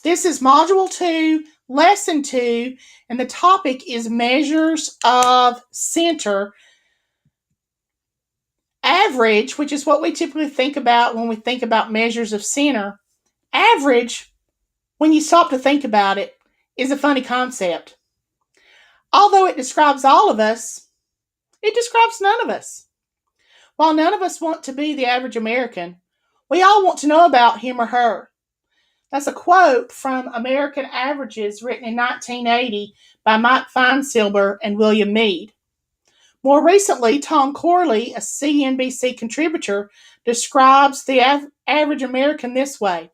This is Module 2, Lesson 2, and the topic is measures of center. Average, which is what we typically think about when we think about measures of center. Average, when you stop to think about it, is a funny concept. Although it describes all of us, it describes none of us. While none of us want to be the average American, we all want to know about him or her. That's a quote from American Averages written in 1980 by Mike Feinsilber and William Mead. More recently, Tom Corley, a CNBC contributor, describes the average American this way.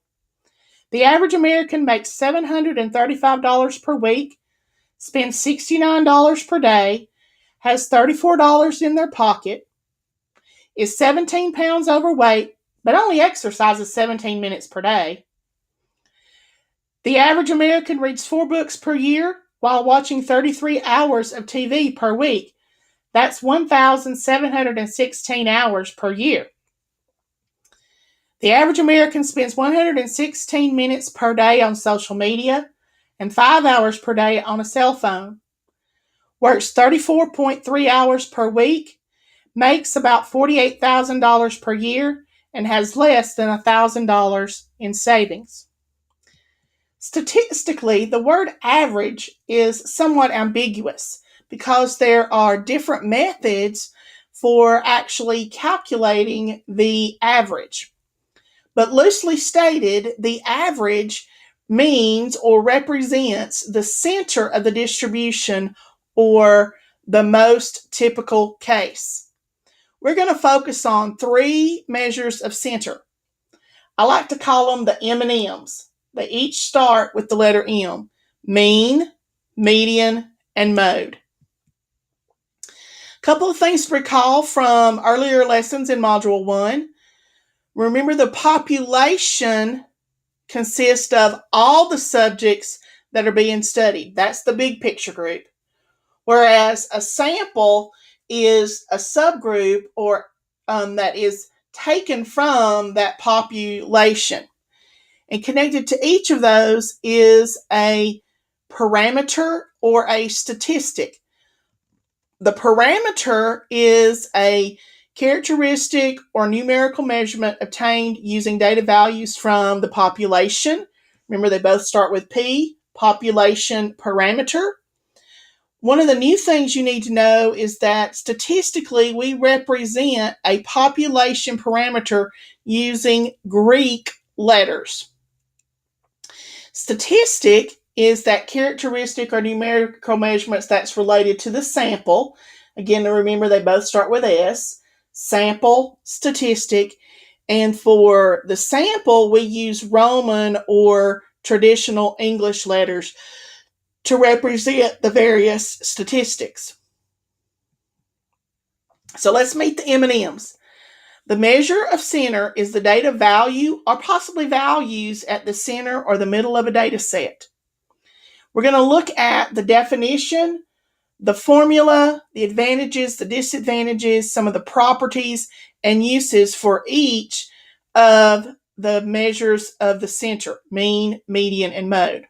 The average American makes $735 per week, spends $69 per day, has $34 in their pocket, is 17 pounds overweight, but only exercises 17 minutes per day. The average American reads 4 books per year while watching 33 hours of TV per week. That's 1,716 hours per year. The average American spends 116 minutes per day on social media and 5 hours per day on a cell phone. Works 34.3 hours per week, makes about $48,000 per year, and has less than $1,000 in savings. Statistically, the word average is somewhat ambiguous because there are different methods for actually calculating the average. But loosely stated, the average means or represents the center of the distribution or the most typical case. We're going to focus on 3 measures of center. I like to call them the M&Ms. They each start with the letter M: mean, median, and mode. A couple of things to recall from earlier lessons in Module 1. Remember, the population consists of all the subjects that are being studied. That's the big picture group. Whereas a sample is a subgroup or that is taken from that population. And connected to each of those is a parameter or a statistic. The parameter is a characteristic or numerical measurement obtained using data values from the population. Remember, they both start with P, population parameter. One of the new things you need to know is that statistically we represent a population parameter using Greek letters. Statistic is that characteristic or numerical measurements that's related to the sample. Again, remember they both start with S. Sample, statistic. And for the sample, we use Roman or traditional English letters to represent the various statistics. So let's meet the M&Ms. The measure of center is the data value or possibly values at the center or the middle of a data set. We're going to look at the definition, the formula, the advantages, the disadvantages, some of the properties and uses for each of the measures of the center: mean, median, and mode.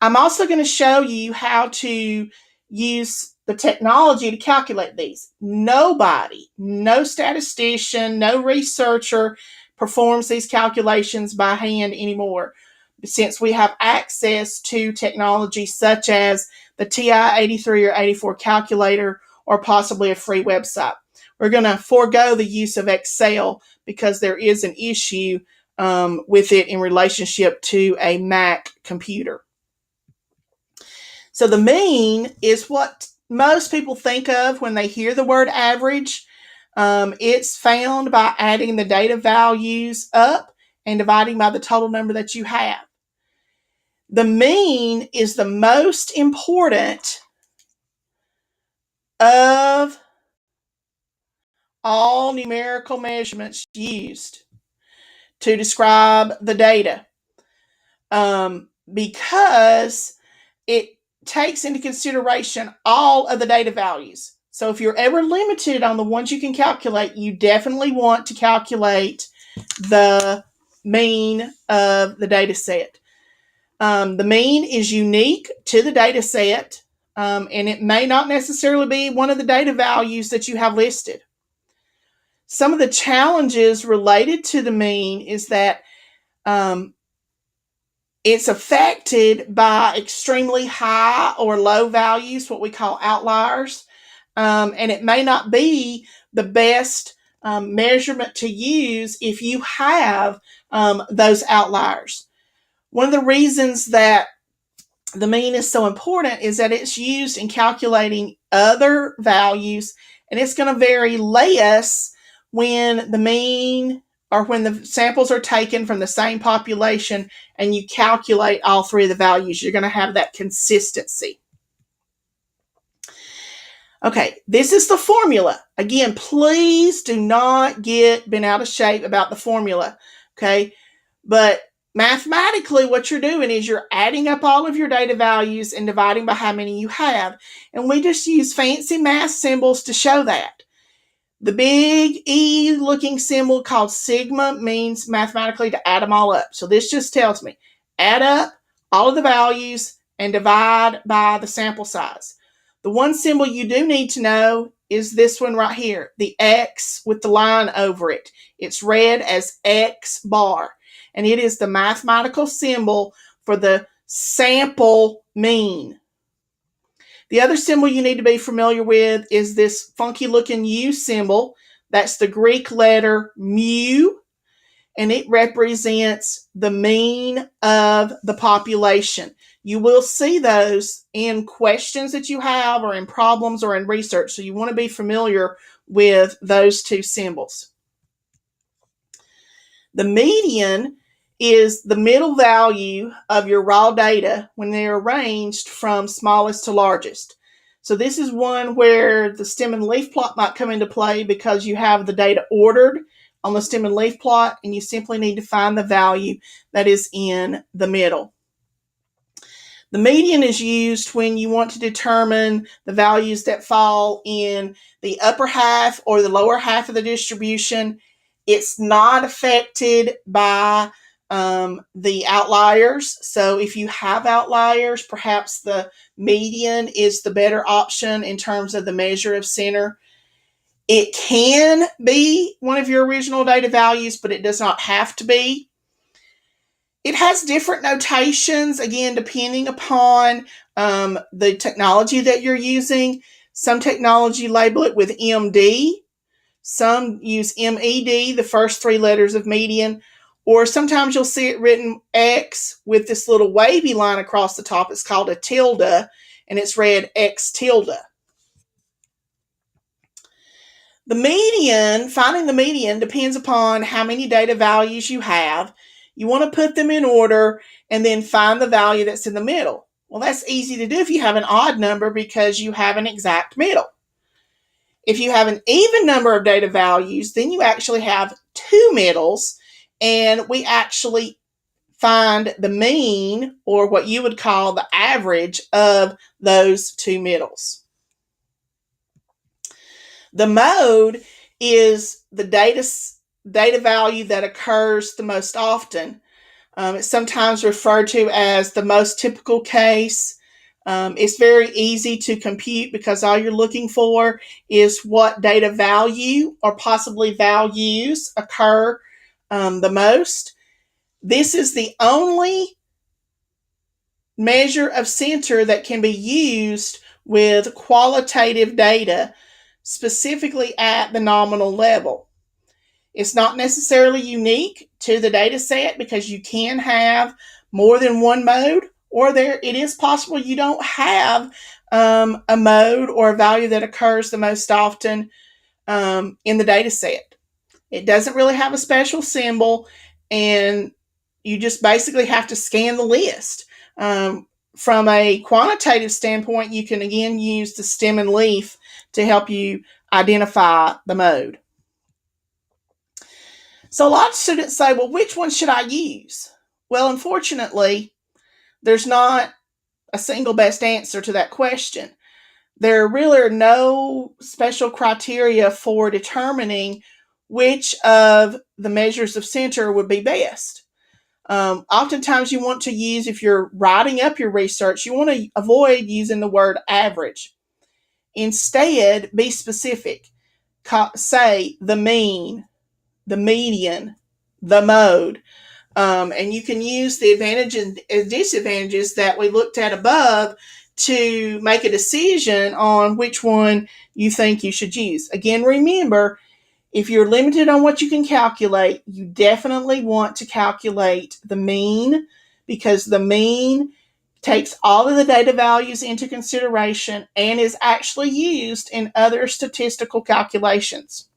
I'm also going to show you how to use the technology to calculate these. Nobody, no statistician, no researcher performs these calculations by hand anymore, since we have access to technology such as the TI-83 or 84 calculator or possibly a free website. We're going to forego the use of Excel because there is an issue with it in relationship to a Mac computer. So the mean is what most people think of when they hear the word average. It's found by adding the data values up and dividing by the total number that you have. The mean is the most important of all numerical measurements used to describe the data because it takes into consideration all of the data values. So if you're ever limited on the ones you can calculate, you definitely want to calculate the mean of the data set. The mean is unique to the data set, and it may not necessarily be one of the data values that you have listed. Some of the challenges related to the mean is that it's affected by extremely high or low values, what we call outliers, and it may not be the best measurement to use if you have those outliers. One of the reasons that the mean is so important is that it's used in calculating other values, and it's going to vary less when the mean or when the samples are taken from the same population and you calculate all three of the values. You're going to have that consistency. Okay, this is the formula. Again, please do not get bent out of shape about the formula, okay? But mathematically, what you're doing is you're adding up all of your data values and dividing by how many you have. And we just use fancy math symbols to show that. The big E looking symbol called sigma means mathematically to add them all up. So this just tells me add up all of the values and divide by the sample size. The one symbol you do need to know is this one right here, the X with the line over it. It's read as X bar, and it is the mathematical symbol for the sample mean. The other symbol you need to be familiar with is this funky looking U symbol. That's the Greek letter mu, and it represents the mean of the population. You will see those in questions that you have or in problems or in research, so you want to be familiar with those two symbols. The median is the middle value of your raw data when they're arranged from smallest to largest. So this is one where the stem and leaf plot might come into play because you have the data ordered on the stem and leaf plot, and you simply need to find the value that is in the middle. The median is used when you want to determine the values that fall in the upper half or the lower half of the distribution. It's not affected by the outliers. So if you have outliers, perhaps the median is the better option in terms of the measure of center. It can be one of your original data values, but it does not have to be. It has different notations, again, depending upon the technology that you're using. Some technology label it with MD. Some use MED, the first three letters of median. Or sometimes you'll see it written X with this little wavy line across the top. It's called a tilde, and it's read X tilde. The median, finding the median depends upon how many data values you have. You want to put them in order and then find the value that's in the middle. Well, that's easy to do if you have an odd number because you have an exact middle. If you have an even number of data values, then you actually have two middles, and we actually find the mean, or what you would call the average, of those two middles. The mode is the data value that occurs the most often. It's sometimes referred to as the most typical case. It's very easy to compute because all you're looking for is what data value or possibly values occur the most. This is the only measure of center that can be used with qualitative data, specifically at the nominal level. It's not necessarily unique to the data set because you can have more than one mode, or it is possible you don't have a mode or a value that occurs the most often in the data set. It doesn't really have a special symbol, and you just basically have to scan the list. From a quantitative standpoint, you can again use the stem and leaf to help you identify the mode. So a lot of students say, well, which one should I use? Well, unfortunately, there's not a single best answer to that question. There really are no special criteria for determining which of the measures of center would be best. Oftentimes you want to use, if you're writing up your research, you want to avoid using the word average. Instead, be specific. Say the mean, the median, the mode. And you can use the advantages and disadvantages that we looked at above to make a decision on which one you think you should use. Again, remember, if you're limited on what you can calculate, you definitely want to calculate the mean, because the mean takes all of the data values into consideration and is actually used in other statistical calculations.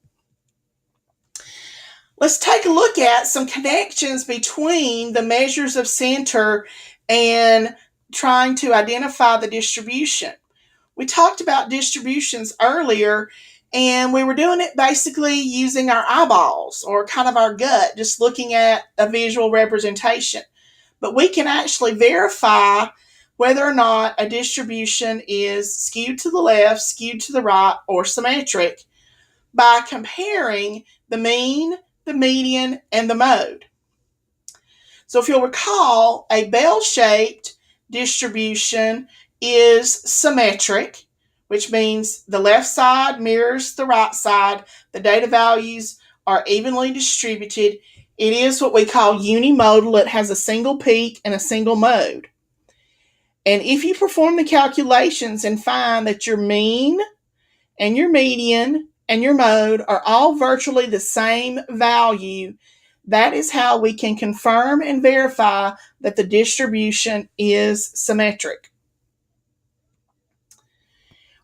Let's take a look at some connections between the measures of center and trying to identify the distribution. We talked about distributions earlier, and we were doing it basically using our eyeballs or kind of our gut, just looking at a visual representation. But we can actually verify whether or not a distribution is skewed to the left, skewed to the right, or symmetric by comparing the mean, the median, and the mode. So if you'll recall, a bell-shaped distribution is symmetric, which means the left side mirrors the right side. The data values are evenly distributed. It is what we call unimodal. It has a single peak and a single mode. And if you perform the calculations and find that your mean and your median and your mode are all virtually the same value, that is how we can confirm and verify that the distribution is symmetric.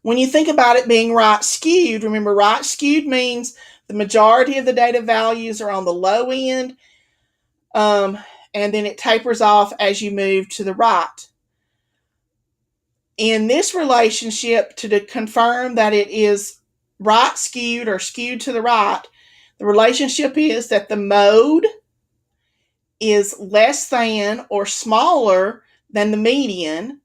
When you think about it being right skewed, remember, right skewed means the majority of the data values are on the low end, and then it tapers off as you move to the right. In this relationship, to confirm that it is right skewed or skewed to the right, the relationship is that the mode is less than or smaller than the median,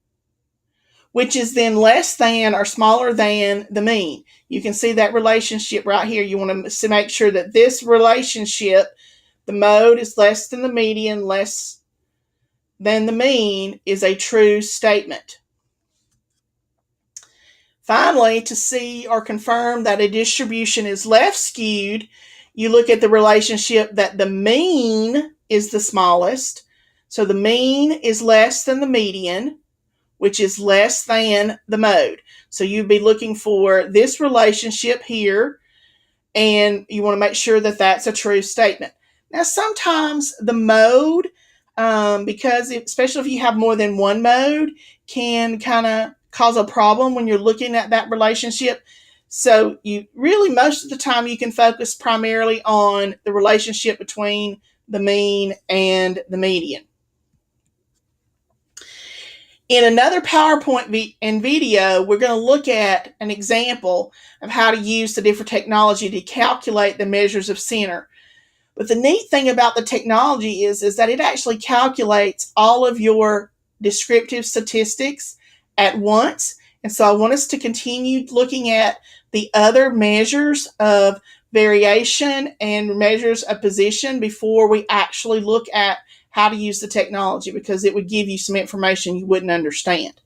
which is then less than or smaller than the mean. You can see that relationship right here. You want to make sure that this relationship, the mode is less than the median, less than the mean, is a true statement. Finally, to see or confirm that a distribution is left skewed, you look at the relationship that the mean is the smallest. So the mean is less than the median, which is less than the mode. So you'd be looking for this relationship here, and you want to make sure that that's a true statement. Now, sometimes the mode, because especially if you have more than one mode, can kind of cause a problem when you're looking at that relationship. So you really, most of the time, you can focus primarily on the relationship between the mean and the median. In another PowerPoint and video, we're going to look at an example of how to use the different technology to calculate the measures of center. But the neat thing about the technology is that it actually calculates all of your descriptive statistics at once. And so I want us to continue looking at the other measures of variation and measures of position before we actually look at how to use the technology, because it would give you some information you wouldn't understand.